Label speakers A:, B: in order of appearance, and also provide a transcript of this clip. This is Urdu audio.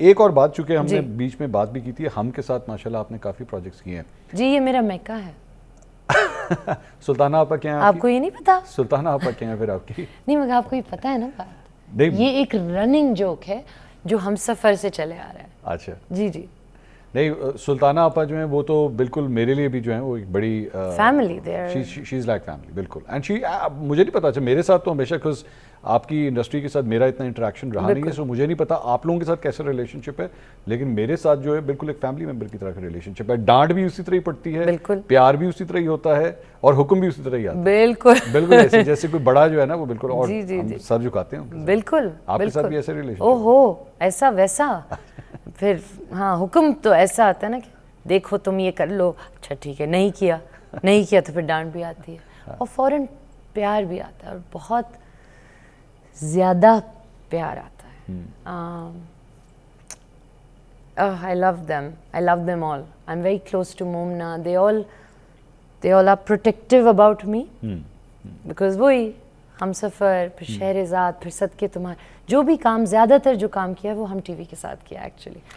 A: ایک اور بات, چونکہ ہم نے بیچ میں بات بھی کی تھی, ہم کے ساتھ ماشاءاللہ آپ نے کافی پروجیکٹس کیے ہیں.
B: جی یہ میرا میکا ہے.
A: سلطانہ آپا کیا ہیں
B: آپ کو یہ نہیں پتا؟
A: سلطانہ آپا کیا ہیں پھر آپ کی؟
B: نہیں مگر آپ کو یہ پتا ہے نا بات, یہ ایک رننگ جوک ہے جو ہم سفر سے چلے آ رہے ہیں.
A: اچھا
B: جی جی.
A: نہیں, سلطانہ آپا جو ہیں وہ تو بالکل میرے لیے بھی جو ہیں وہ ایک بڑی
B: family,
A: she is like family, بالکل. اینڈ شی, مجھے نہیں پتا, اچھا میرے ساتھ تو ہمیشہ کز آپ کی انڈسٹری کے ساتھ میرا اتنا انٹریکشن رہا نہیں ہے, سو مجھے نہیں پتا آپ لوگوں کے ساتھ کیسا ریلیشن شپ ہے, لیکن میرے ساتھ جو ہے بالکل ایک فیملی ممبر کی طرح کا ریلیشن شپ ہے. ڈانٹ بھی اسی طرح ہی پڑتی ہے, پیار بھی اسی طرح ہی ہوتا ہے, اور حکم بھی اسی طرح ہی آتا ہے.
B: بالکل
A: بالکل ایسے جیسے کوئی بڑا جو ہے نا وہ بالکل, اور ہم سر جھکاتے ہیں.
B: بالکل
A: آپ کے ساتھ بھی ایسے ریلیشن؟
B: او ہو ایسا ویسا. پھر ہاں حکم تو ایسا آتا ہے نا کہ دیکھو تم یہ کر لو, اچھا ٹھیک ہے, نہیں کیا تو پھر ڈانٹ بھی آتی ہے, اور فوراً پیار بھی آتا ہے, اور بہت زیادہ پیار آتا ہے. I love them all. I'm very close to Momna. They all are protective about me. Because وہی ہم سفر, پھر شہرزاد, پھر صدقے تمہارے, جو بھی کام, زیادہ تر جو کام کیا ہے وہ ہم ٹی وی کے ساتھ کیا ایکچولی.